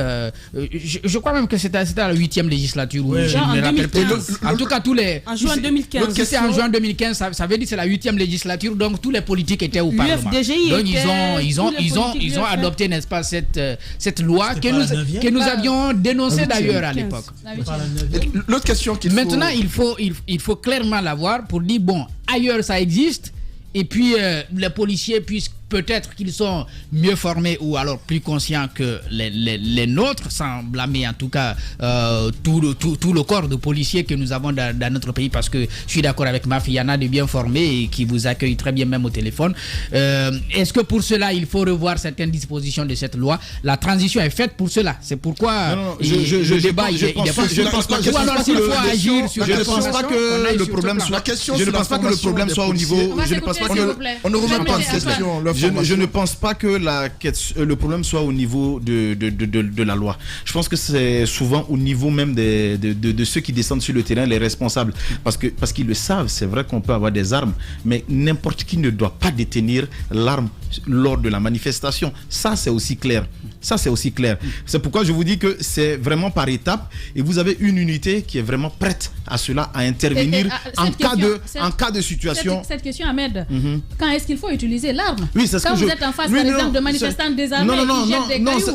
D: je crois même que c'était à la 8e législature, où je ne me rappelle plus. En tout cas, tous les...
H: En juin 2015.
D: Si c'est en juin 2015, ça veut dire que c'est la 8e législature, donc tous les politiques étaient au Parlement. Donc ils ont adopté, n'est-ce pas, cette loi que nous avions dénoncée d'ailleurs à l'époque.
E: L'autre question
D: Maintenant, il faut clairement l'avoir pour dire, bon, ailleurs ça existe, et puis les policiers puissent peut-être qu'ils sont mieux formés ou alors plus conscients que les nôtres, sans blâmer en tout cas tout le corps de policiers que nous avons dans notre pays, parce que je suis d'accord avec Maf, il y en a de bien formés et qui vous accueillent très bien même au téléphone. Est-ce que pour cela, il faut revoir certaines dispositions de cette loi? La transition est faite pour cela. C'est pourquoi le débat il est possible. Je ne pense pas que
G: le problème soit... Je ne pense pas que le problème soit au niveau...
E: On ne remet pas de question.
G: Je ne pense pas que le problème soit au niveau de la loi. Je pense que c'est souvent au niveau même de ceux qui descendent sur le terrain, les responsables. Parce qu'ils le savent, c'est vrai qu'on peut avoir des armes, mais n'importe qui ne doit pas détenir l'arme lors de la manifestation. Ça, c'est aussi clair. C'est pourquoi je vous dis que c'est vraiment par étapes et vous avez une unité qui est vraiment prête à cela, à intervenir en cas de situation.
C: Cette question, Ahmed, quand est-ce qu'il faut utiliser l'arme?
G: Oui, c'est ce
C: quand
G: que
C: vous êtes en face, par exemple, de manifestants désarmés qui jettent des cailloux.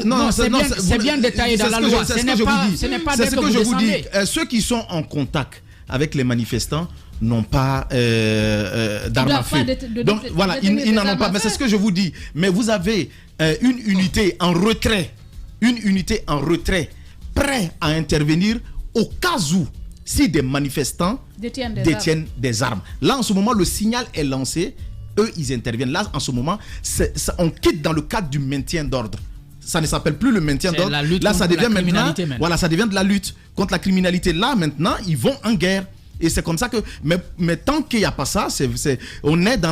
D: C'est bien détaillé dans la loi. Ce n'est pas dès que vous descendez.
G: Ceux qui sont en contact avec les manifestants n'ont pas d'armes à feu. Donc voilà, ils n'en ont pas. Mais c'est ce que je vous dis. Mais vous avez une unité en retrait, prêt à intervenir au cas où si des manifestants détiennent des armes. Là, en ce moment, le signal est lancé. Eux, ils interviennent. Là, en ce moment, on quitte dans le cadre du maintien d'ordre. Ça ne s'appelle plus le maintien d'ordre. Là, ça devient maintenant. Voilà, ça devient de la lutte contre la criminalité. Là, maintenant, ils vont en guerre. Et c'est comme ça que, mais tant qu'il n'y a pas ça, on est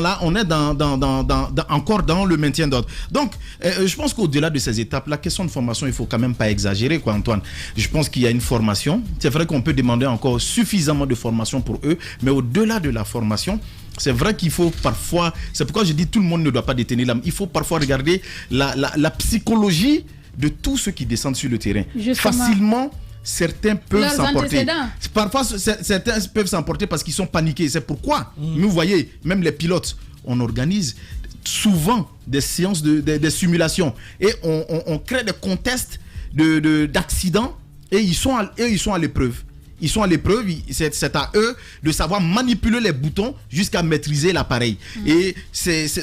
G: encore dans le maintien d'ordre. Donc, je pense qu'au-delà de ces étapes, la question de formation, il faut quand même pas exagérer, quoi, Antoine. Je pense qu'il y a une formation. C'est vrai qu'on peut demander encore suffisamment de formation pour eux, mais au-delà de la formation, c'est vrai qu'il faut parfois, c'est pourquoi je dis tout le monde ne doit pas détenir l'âme. Il faut parfois regarder la psychologie de tous ceux qui descendent sur le terrain.
C: Justement.
G: Facilement. Certains peuvent s'emporter. Parfois, certains peuvent s'emporter parce qu'ils sont paniqués. C'est pourquoi, vous voyez, même les pilotes, on organise souvent des séances, des simulations. Et on crée des contests d'accidents et ils sont à l'épreuve. Ils sont à l'épreuve, c'est à eux de savoir manipuler les boutons jusqu'à maîtriser l'appareil. Et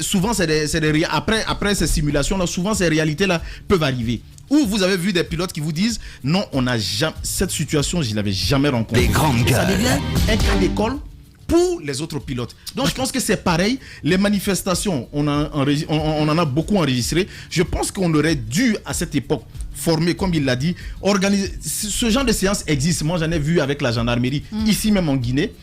G: souvent, après ces simulations-là, souvent ces réalités-là peuvent arriver. Ou vous avez vu des pilotes qui vous disent non, cette situation, je ne l'avais jamais rencontrée.
B: Des grandes gueules.
G: Ça devient un cas d'école pour les autres pilotes. Donc je pense que c'est pareil. Les manifestations, on en a beaucoup enregistré. Je pense qu'on aurait dû à cette époque former, comme il l'a dit, organiser. Ce genre de séance existe. Moi j'en ai vu avec la gendarmerie, ici même en Guinée.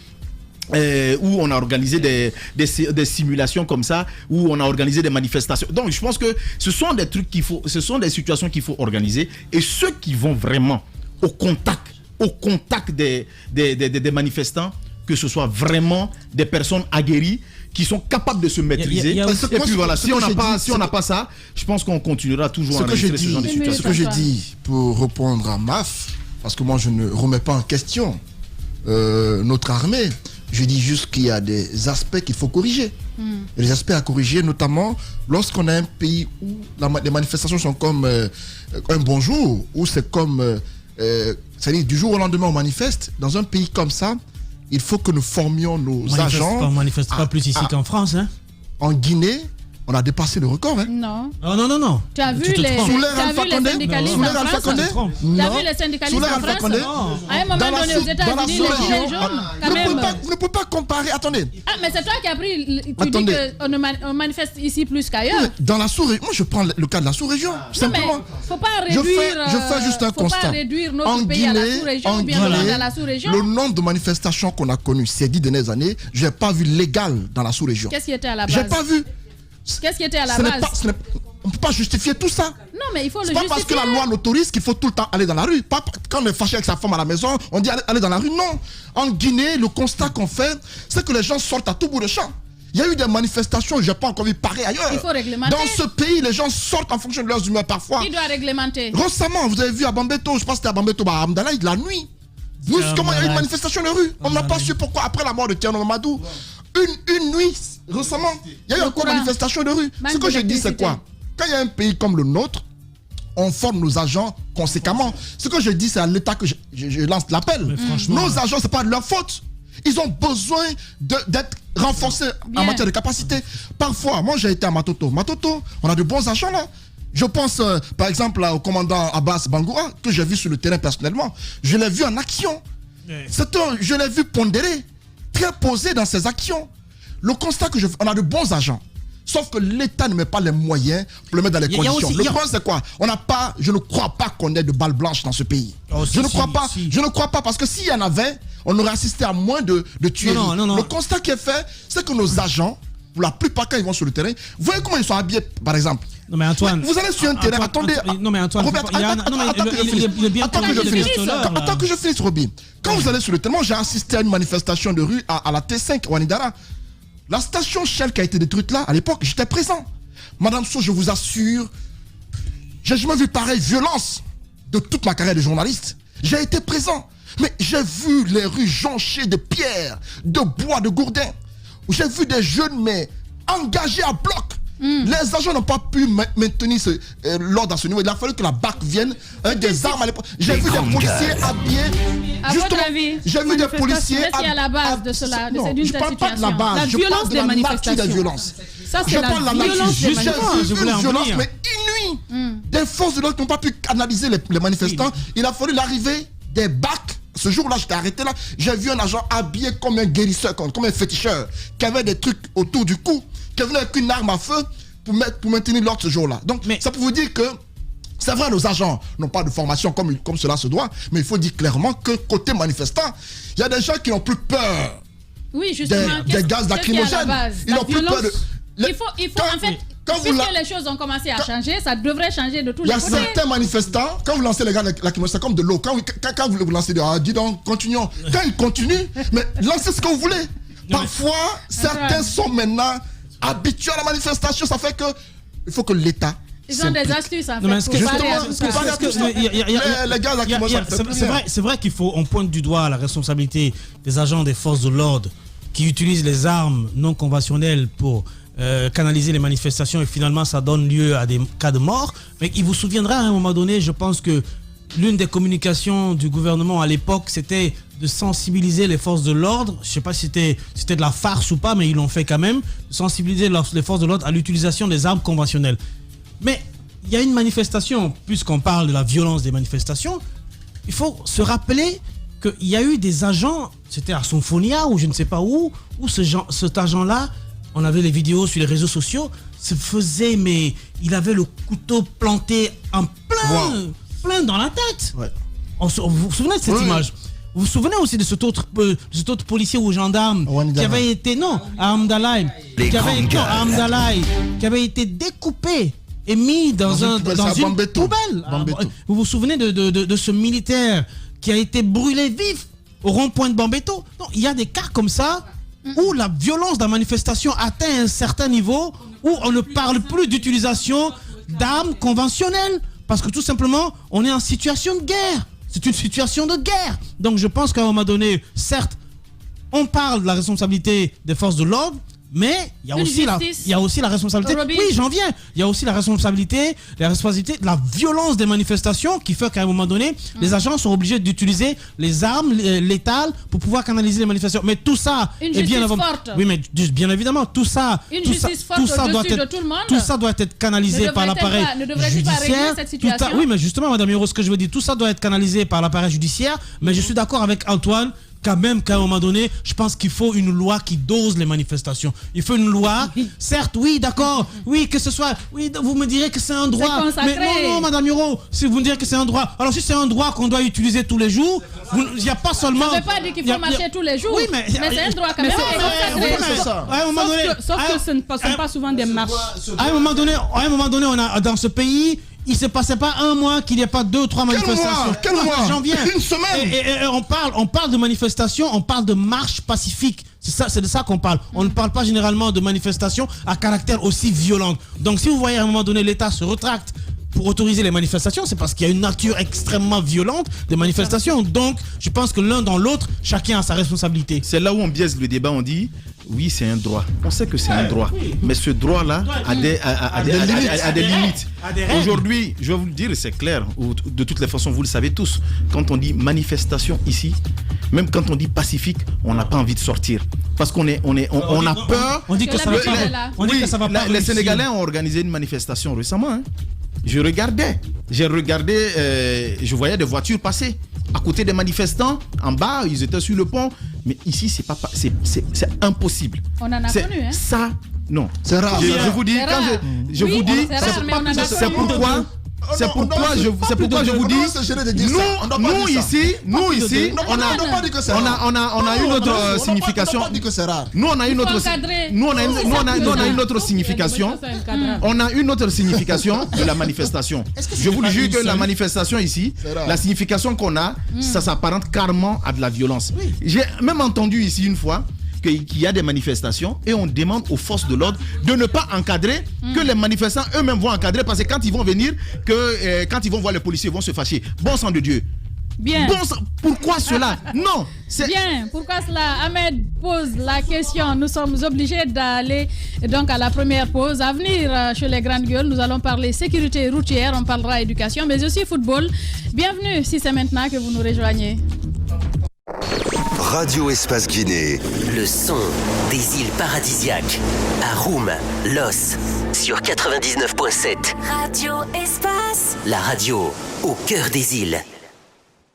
G: Où on a organisé des simulations comme ça, où on a organisé des manifestations. Donc je pense que ce sont des trucs ce sont des situations qu'il faut organiser. Et ceux qui vont vraiment au contact des manifestants, que ce soit vraiment des personnes aguerries qui sont capables de se maîtriser. Et puis voilà, si on n'a pas ça, je pense qu'on continuera toujours à enregistrer ce genre de situation.
E: Ce que je dis pour répondre à Maf, parce que moi je ne remets pas en question notre armée. Je dis juste qu'il y a des aspects qu'il faut corriger. Il y a des aspects à corriger, notamment lorsqu'on a un pays où les manifestations sont comme un bonjour, où c'est comme... c'est-à-dire du jour au lendemain on manifeste. Dans un pays comme ça, il faut que nous formions nos agents...
F: On ne manifeste pas plus ici qu'en France. Hein.
E: En Guinée, on a dépassé le record. Hein.
C: Non.
F: Non.
C: Tu as vu les syndicalistes en France? Tu as vu les syndicalistes en France? À un moment donné, aux États-Unis, les gilets jaunes, quand même.
E: Vous ne pouvez pas comparer. Attendez.
C: Ah, mais c'est toi qui as pris. Tu dis qu'on manifeste ici plus qu'ailleurs.
E: Dans la sous-région, moi je prends le cas de la sous-région. Simplement.
C: Il ne faut pas réduire.
E: Je fais juste un constat.
C: Il ne faut pas réduire notre pays à la sous-région ou bien dans la sous-région.
E: Le nombre de manifestations qu'on a connues ces 10 dernières années, je n'ai pas vu légal dans la sous-région.
C: Qu'est-ce qui était à la base?
E: Je n'ai pas vu.
C: Qu'est-ce qui était à la base?
E: On ne peut pas justifier tout ça.
C: Non, mais il faut le
E: justifier. C'est pas parce que la loi l'autorise qu'il faut tout le temps aller dans la rue. Pas quand on est fâché avec sa femme à la maison, on dit aller dans la rue. Non. En Guinée, le constat qu'on fait, c'est que les gens sortent à tout bout de champ. Il y a eu des manifestations, je n'ai pas encore vu pareil ailleurs.
C: Il faut réglementer.
E: Dans ce pays, les gens sortent en fonction de leurs humeurs parfois.
C: Qui doit réglementer?
E: Récemment, vous avez vu à Bambeto, je pense que c'était à Bambeto, à Amdala, la nuit. Comment il y a eu une manifestation de rue? On n'a pas su pourquoi, après la mort de Thierno Mamadou. Une nuit, récemment, il y a eu encore une manifestation de rue. Ce que je dis, c'est quoi? Quand il y a un pays comme le nôtre, on forme nos agents conséquemment. Ce que je dis, c'est à l'État que je lance l'appel. Nos agents, ce n'est pas de leur faute. Ils ont besoin d'être renforcés en matière de capacité. Parfois, moi j'ai été à Matoto. Matoto, on a de bons agents là. Je pense par exemple au commandant Abbas Bangoura, que j'ai vu sur le terrain personnellement. Je l'ai vu en action. Je l'ai vu pondérer, très posé dans ses actions. Le constat que on a de bons agents. Sauf que l'État ne met pas les moyens pour le mettre dans les conditions. Le problème, c'est quoi? Je ne crois pas qu'on ait de balles blanches dans ce pays. Je ne crois pas, parce que s'il y en avait, on aurait assisté à moins de tueries. Non. Le constat qui est fait, c'est que nos agents, pour la plupart, quand ils vont sur le terrain, vous voyez comment ils sont habillés, par exemple.
F: Non mais Antoine,
E: vous allez sur un terrain, attendez.
F: Non mais Antoine,
E: Robert, attends que je finisse, Roby. Quand vous allez sur le terrain, j'ai assisté à une manifestation de rue à la T5, Wanidara. La station Shell qui a été détruite là, à l'époque, j'étais présent. Madame So, je vous assure, j'ai jamais vu pareille violence de toute ma carrière de journaliste. J'ai été présent, mais j'ai vu les rues jonchées de pierres, de bois, de gourdins. J'ai vu des jeunes, mais engagés à bloc. Les agents n'ont pas pu maintenir l'ordre à ce niveau. Il a fallu que la BAC vienne avec des armes à l'époque. J'ai vu des policiers habillés.
C: À votre avis,
E: j'ai vu des policiers
C: habillés. À la base de cela,
E: non, je ne parle pas de la base.
H: La violence des manifestations.
C: Ça, c'est la violence des manifestations.
E: J'ai vu une violence, mais inouïe. Des forces de l'ordre n'ont pas pu canaliser les manifestants. Il a fallu l'arrivée des BAC. Ce jour-là, j'étais arrêté là. J'ai vu un agent habillé comme un guérisseur, comme un féticheur, qui avait des trucs autour du cou, qui venait avec une arme à feu pour maintenir l'ordre ce jour-là. Donc, ça pour vous dire que c'est vrai, nos agents n'ont pas de formation comme cela se doit, mais il faut dire clairement que côté manifestant, il y a des gens qui n'ont plus peur des gaz lacrymogènes. Ils n'ont plus peur de...
C: Il faut en fait... Puisque les choses ont commencé à changer, ça devrait changer de tous les côtés.
E: Il y a certains manifestants, quand vous lancez les gars lacrymogènes, c'est comme de l'eau. Quand vous lancez dis donc, continuons. Quand ils continuent, mais lancez ce que vous voulez. Parfois, certains sont maintenant habitués à la manifestation. Ça fait que il faut que l'État...
C: Ils ont des astuces en fait.
E: Les gars lacrymogènes,
F: c'est vrai qu'il faut, on pointe du doigt la responsabilité des agents des forces de l'ordre qui utilisent les armes non conventionnelles pour... canaliser les manifestations et finalement ça donne lieu à des cas de mort. Mais il vous souviendra à un moment donné, je pense que l'une des communications du gouvernement à l'époque, c'était de sensibiliser les forces de l'ordre. Je ne sais pas si c'était de la farce ou pas, mais ils l'ont fait quand même, de sensibiliser les forces de l'ordre à l'utilisation des armes conventionnelles. Mais il y a une manifestation, puisqu'on parle de la violence des manifestations, il faut se rappeler qu'il y a eu des agents, c'était à Symphonia ou je ne sais pas où cet agent-là, on avait les vidéos sur les réseaux sociaux, se faisait, mais il avait le couteau planté en plein dans la tête. Ouais. Vous vous souvenez de cette image? Vous vous souvenez aussi de cet autre policier ou gendarme qui avait été, à Amdalaï, qui avait été découpé et mis dans une poubelle. Vous vous souvenez de ce militaire qui a été brûlé vif au rond-point de Bambeto? Non, il y a des cas comme ça où la violence de la manifestation atteint un certain niveau, où on ne parle plus d'utilisation d'armes conventionnelles, parce que tout simplement, on est en situation de guerre. C'est une situation de guerre. Donc je pense qu'à un moment donné, certes, on parle de la responsabilité des forces de l'ordre, mais il y a aussi la responsabilité.
C: Robbie.
F: Oui, j'en viens. Il y a aussi la responsabilité de la violence des manifestations qui fait qu'à un moment donné, les agents sont obligés d'utiliser les armes létales pour pouvoir canaliser les manifestations. Mais tout ça
C: est bien avant. Forte.
F: Oui, mais bien évidemment, tout ça doit être canalisé par l'appareil judiciaire. Oui, mais justement, Madame Hiro, ce que je veux dire, tout ça doit être canalisé par l'appareil judiciaire. Mais je suis d'accord avec Antoine. Quand même, qu'à un moment donné, je pense qu'il faut une loi qui dose les manifestations. Il faut une loi, certes, oui, d'accord, oui, que ce soit, oui, vous me direz que c'est un droit. Mais non, Madame Hiro, si vous me direz que c'est un droit, alors si c'est un droit qu'on doit utiliser tous les jours, il n'y a pas seulement...
C: Je ne veux pas dire qu'il faut marcher tous les jours,
F: oui,
C: mais c'est un droit quand même.
H: Sauf que ce ne sont pas souvent des marches.
F: À un moment donné, on a dans ce pays... Il ne se passait pas un mois qu'il n'y ait pas 2 ou 3 manifestations.
E: Quel mois
F: J'en viens.
E: Une semaine.
F: Et on parle de manifestations, on parle de marches pacifiques. C'est de ça qu'on parle. On ne parle pas généralement de manifestations à caractère aussi violent. Donc si vous voyez à un moment donné l'État se retracte pour autoriser les manifestations, c'est parce qu'il y a une nature extrêmement violente des manifestations. Donc, je pense que l'un dans l'autre, chacun a sa responsabilité.
G: C'est là où on biaise le débat, on dit, oui, c'est un droit. On sait que c'est un droit. Mais ce droit-là a des limites. Aujourd'hui, je vais vous le dire, c'est clair, de toutes les façons, vous le savez tous, quand on dit manifestation ici, même quand on dit pacifique, on n'a pas envie de sortir. Parce qu'on a peur.
F: On dit que ça va pas.
G: Les Sénégalais ont organisé une manifestation récemment. Hein. Je regardais, je voyais des voitures passer à côté des manifestants, en bas, ils étaient sur le pont. Mais ici, c'est impossible.
C: On en a connu, hein.
G: Ça, non.
E: C'est rare.
G: Je vous dis, c'est pourquoi. C'est pourquoi je vous dis, nous ici, on a une autre signification. Nous on a une autre signification. On a une autre signification de la manifestation. Je vous le jure que la manifestation ici, la signification qu'on a, ça s'apparente carrément à de la violence. J'ai même entendu ici une fois qu'il y a des manifestations et on demande aux forces de l'ordre de ne pas encadrer, que les manifestants eux-mêmes vont encadrer, parce que quand ils vont venir, quand ils vont voir les policiers, ils vont se fâcher. Bon sang de Dieu.
C: Bien.
G: Bon sang, pourquoi cela? Non.
C: Bien, pourquoi cela? Ahmed pose la question. Nous sommes obligés d'aller donc à la première pause. À venir chez les grandes gueules, nous allons parler sécurité routière, on parlera éducation, mais aussi football. Bienvenue si c'est maintenant que vous nous rejoignez.
B: Radio Espace Guinée.
I: Le son des îles paradisiaques. À Roum, Los, sur 99.7.
J: Radio Espace.
I: La radio au cœur des îles.